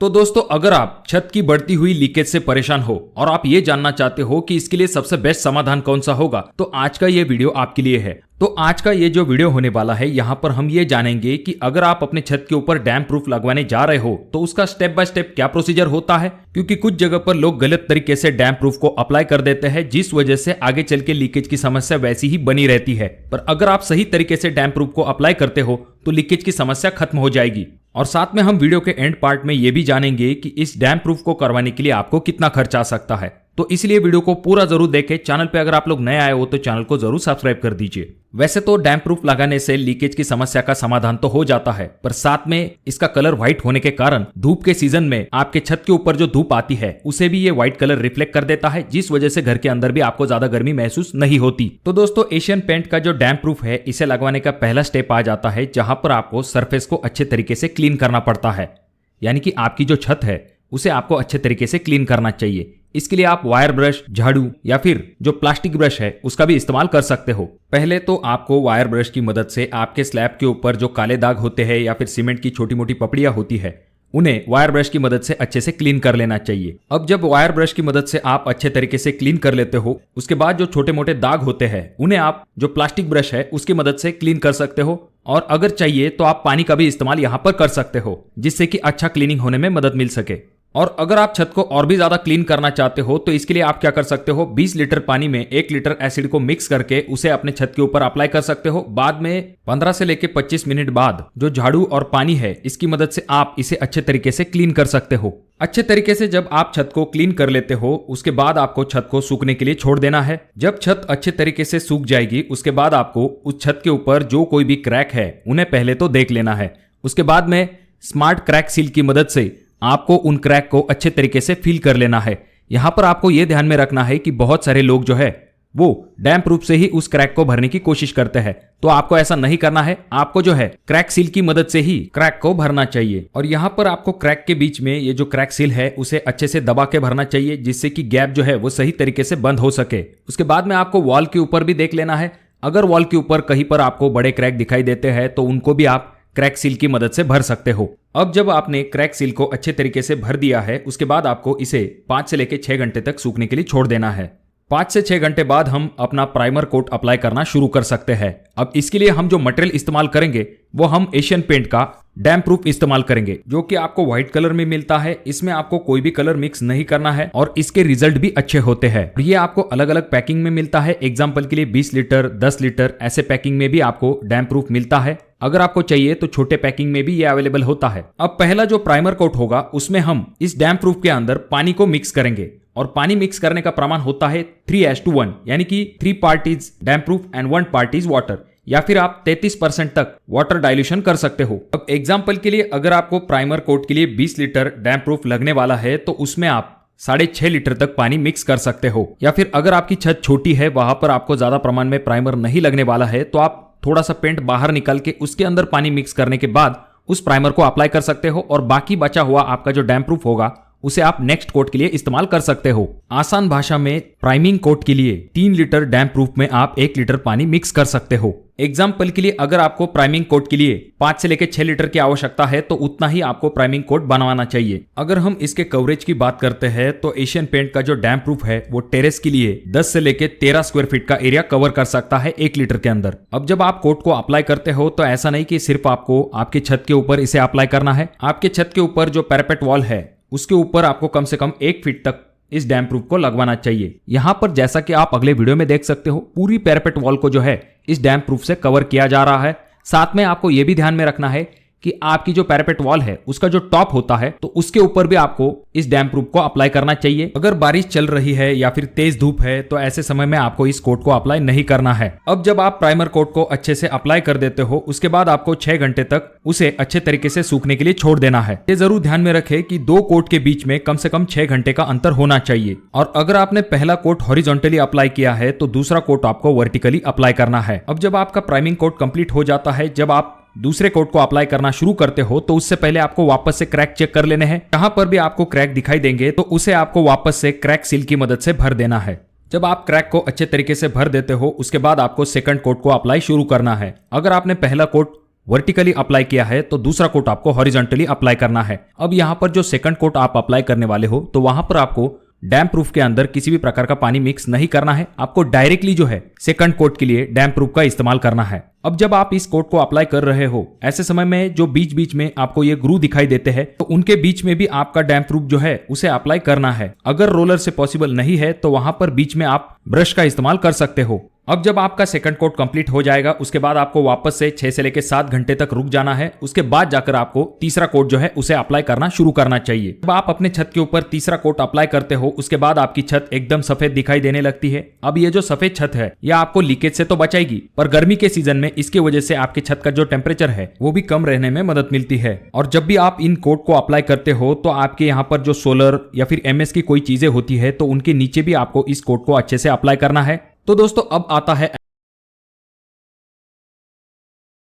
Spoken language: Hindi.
तो दोस्तों, अगर आप छत की बढ़ती हुई लीकेज से परेशान हो और आप ये जानना चाहते हो कि इसके लिए सबसे बेस्ट समाधान कौन सा होगा, तो आज का ये वीडियो आपके लिए है। तो आज का ये जो वीडियो होने वाला है, यहाँ पर हम ये जानेंगे कि अगर आप अपने छत के ऊपर डैम प्रूफ लगवाने जा रहे हो तो उसका स्टेप बाय स्टेप क्या प्रोसीजर होता है, क्योंकि कुछ जगह पर लोग गलत तरीके से डैम प्रूफ को अप्लाई कर देते हैं, जिस वजह से आगे चल के लीकेज की समस्या वैसी ही बनी रहती है। पर अगर आप सही तरीके से डैम प्रूफ को अप्लाई करते हो तो लीकेज की समस्या खत्म हो जाएगी। और साथ में हम वीडियो के एंड पार्ट में ये भी जानेंगे कि इस डैम प्रूफ को करवाने के लिए आपको कितना खर्च आ सकता है। तो इसलिए वीडियो को पूरा जरूर देखें। चैनल पे अगर आप लोग नए आए हो तो चैनल को जरूर सब्सक्राइब कर दीजिए। वैसे तो डैम प्रूफ लगाने से लीकेज की समस्या का समाधान तो हो जाता है, पर साथ में इसका कलर व्हाइट होने के कारण धूप के सीजन में आपके छत के ऊपर जो धूप आती है उसे भी ये व्हाइट कलर रिफ्लेक्ट कर देता है, जिस वजह से घर के अंदर भी आपको ज्यादा गर्मी महसूस नहीं होती। तो दोस्तों, एशियन पेंट का जो डैम प्रूफ है, इसे लगवाने का पहला स्टेप आ जाता है, जहां पर आपको सरफेस को अच्छे तरीके से क्लीन करना पड़ता है। यानी कि आपकी जो छत है उसे आपको अच्छे तरीके से क्लीन करना चाहिए। इसके लिए आप वायर ब्रश, झाड़ू या फिर जो प्लास्टिक ब्रश है उसका भी इस्तेमाल कर सकते हो। पहले तो आपको वायर ब्रश की मदद से आपके स्लैब के ऊपर जो काले दाग होते हैं या फिर सीमेंट की छोटी मोटी पपड़ियां होती है उन्हें वायर ब्रश की मदद से अच्छे से क्लीन कर लेना चाहिए। अब जब वायर ब्रश की मदद से आप अच्छे तरीके से क्लीन कर लेते हो, उसके बाद जो छोटे मोटे दाग होते हैं उन्हें आप जो प्लास्टिक ब्रश है उसकी मदद से क्लीन कर सकते हो। और अगर चाहिए तो आप पानी का भी इस्तेमाल यहाँ पर कर सकते हो, जिससे कि अच्छा क्लीनिंग होने में मदद मिल सके। और अगर आप छत को और भी ज्यादा क्लीन करना चाहते हो तो इसके लिए आप क्या कर सकते हो, 20 लीटर पानी में 1 लीटर एसिड को मिक्स करके उसे अपने छत के ऊपर अप्लाई कर सकते हो। बाद में 15 से लेकर 25 मिनट बाद जो झाड़ू और पानी है इसकी मदद से आप इसे अच्छे तरीके से क्लीन कर सकते हो। अच्छे तरीके से जब आप छत को क्लीन कर लेते हो, उसके बाद आपको छत को सूखने के लिए छोड़ देना है। जब छत अच्छे तरीके से सूख जाएगी, उसके बाद आपको उस छत के ऊपर जो कोई भी क्रैक है उन्हें पहले तो देख लेना है। उसके बाद में स्मार्ट क्रैक सील की मदद से आपको उन क्रैक को अच्छे तरीके से फील कर लेना है। यहां पर आपको यह ध्यान में रखना है कि बहुत सारे लोग जो है वो डैम प्रूफ से ही उस क्रैक को भरने की कोशिश करते हैं, तो आपको ऐसा नहीं करना है। आपको जो है क्रैक सील की मदद से ही क्रैक को भरना चाहिए। और यहाँ पर आपको क्रैक के बीच में ये जो क्रैक सील है उसे अच्छे से दबा के भरना चाहिए, जिससे कि गैप जो है वो सही तरीके से बंद हो सके। उसके बाद में आपको वॉल के ऊपर भी देख लेना है। अगर वॉल के ऊपर कहीं पर आपको बड़े क्रैक दिखाई देते हैं तो उनको भी आप क्रैक सील की मदद से भर सकते हो। अब जब आपने क्रैक सील को अच्छे तरीके से भर दिया है, उसके बाद आपको इसे 5 से लेकर 6 घंटे तक सूखने के लिए छोड़ देना है। 5 से 6 घंटे बाद हम अपना प्राइमर कोट अप्लाई करना शुरू कर सकते हैं। अब इसके लिए हम जो मटेरियल इस्तेमाल करेंगे वो हम एशियन पेंट का डैम प्रूफ इस्तेमाल करेंगे, जो कि आपको व्हाइट कलर में मिलता है। इसमें आपको कोई भी कलर मिक्स नहीं करना है और इसके रिजल्ट भी अच्छे होते हैं। ये आपको अलग अलग पैकिंग में मिलता है। एग्जाम्पल के लिए 20 लीटर, 10 लीटर ऐसे पैकिंग में भी आपको डैम प्रूफ मिलता है। अगर आपको चाहिए तो छोटे पैकिंग में भी ये अवेलेबल होता है। अब पहला जो प्राइमर कोट होगा उसमें हम इस डैम प्रूफ के अंदर पानी को मिक्स करेंगे, और पानी मिक्स करने का प्रमाण होता है 3:1, यानी कि 3 part is damn proof and 1 part is water, या फिर आप 33% तक वाटर डाइल्यूशन कर सकते हो। अब एग्जाम्पल के लिए अगर आपको प्राइमर कोट के लिए 20 लीटर डैम प्रूफ लगने वाला है तो उसमें आप 6.5 लीटर तक पानी मिक्स कर सकते हो। या फिर अगर आपकी छत छोटी है, वहां पर आपको ज्यादा प्रमाण में प्राइमर नहीं लगने वाला है, तो आप थोड़ा सा पेंट बाहर निकाल के उसके अंदर पानी मिक्स करने के बाद उस प्राइमर को अप्लाई कर सकते हो, और बाकी बचा हुआ आपका जो डैम प्रूफ होगा उसे आप नेक्स्ट कोट के लिए इस्तेमाल कर सकते हो। आसान भाषा में प्राइमिंग कोट के लिए 3 लीटर डैम प्रूफ में आप 1 लीटर पानी मिक्स कर सकते हो। एग्जाम्पल के लिए अगर आपको प्राइमिंग कोट के लिए 5 से लेकर 6 लीटर की आवश्यकता है तो उतना ही आपको प्राइमिंग कोट बनवाना चाहिए। अगर हम इसके कवरेज की बात करते हैं तो एशियन पेंट का जो डैम प्रूफ है वो टेरेस के लिए 10 से लेकर 13 स्क्वायर फीट का एरिया कवर कर सकता है 1 लीटर के अंदर। अब जब आप कोट को अप्लाई करते हो तो ऐसा नहीं कि सिर्फ आपको आपके छत के ऊपर इसे अप्लाई करना है। आपके छत के ऊपर जो पैरापेट वॉल है उसके ऊपर आपको कम से कम 1 फीट तक इस डैम प्रूफ को लगवाना चाहिए। यहाँ पर जैसा कि आप अगले वीडियो में देख सकते हो, पूरी पैरापेट वॉल को जो है इस डैम प्रूफ से कवर किया जा रहा है। साथ में आपको यह भी ध्यान में रखना है कि आपकी जो पैरापेट वॉल है उसका जो टॉप होता है तो उसके ऊपर भी आपको इस डैम प्रूफ को अप्लाई करना चाहिए। अगर बारिश चल रही है या फिर तेज धूप है तो ऐसे समय में आपको इस कोट को अप्लाई नहीं करना है। अब जब आप प्राइमर कोट को अच्छे से अप्लाई कर देते हो, उसके बाद आपको 6 घंटे तक उसे अच्छे तरीके से सूखने के लिए छोड़ देना है। ये जरूर ध्यान में रखें कि 2 कोट के बीच में कम से कम 6 घंटे का अंतर होना चाहिए। और अगर आपने पहला कोट हॉरिजॉन्टली अप्लाई किया है तो दूसरा कोट आपको वर्टिकली अप्लाई करना है। अब जब आपका प्राइमिंग कोट कंप्लीट हो जाता है, जब आप दूसरे कोट को अप्लाई करना शुरू करते हो तो उससे पहले आपको वापस से क्रैक चेक कर लेने हैं। जहां पर भी आपको क्रैक दिखाई देंगे तो उसे आपको वापस से क्रैक सील की मदद से भर देना है। जब आप क्रैक को अच्छे तरीके से भर देते हो, उसके बाद आपको सेकंड कोट को अप्लाई शुरू करना है। अगर आपने पहला कोट वर्टिकली अप्लाई किया है तो दूसरा कोट आपको हॉरिजॉन्टली अप्लाई करना है। अब यहाँ पर जो सेकंड कोट आप अप्लाई करने वाले हो तो वहां पर आपको डैम प्रूफ के अंदर किसी भी प्रकार का पानी मिक्स नहीं करना है। आपको डायरेक्टली जो है सेकंड कोट के लिए डैम प्रूफ का इस्तेमाल करना है। अब जब आप इस कोट को अप्लाई कर रहे हो, ऐसे समय में जो बीच बीच में आपको ये ग्रू दिखाई देते हैं तो उनके बीच में भी आपका डैम प्रूफ जो है उसे अप्लाई करना है। अगर रोलर से पॉसिबल नहीं है तो वहां पर बीच में आप ब्रश का इस्तेमाल कर सकते हो। अब जब आपका सेकंड कोट कंप्लीट हो जाएगा उसके बाद आपको वापस से 6 से लेकर 7 घंटे तक रुक जाना है। उसके बाद जाकर आपको तीसरा कोट जो है उसे अप्लाई करना शुरू करना चाहिए। जब आप अपने छत के ऊपर तीसरा कोट अप्लाई करते हो उसके बाद आपकी छत एकदम सफेद दिखाई देने लगती है। अब ये जो सफेद छत है यह आपको लीकेज से तो बचाएगी, पर गर्मी के सीजन में इसकी वजह से आपकी छत का जो टेम्परेचर है वो भी कम रहने में मदद मिलती है। और जब भी आप इन कोट को अप्लाई करते हो तो आपके यहाँ पर जो सोलर या फिर एमएस की कोई चीजें होती है तो उनके नीचे भी आपको इस कोट को अच्छे से अप्लाई करना है। तो दोस्तों अब आता है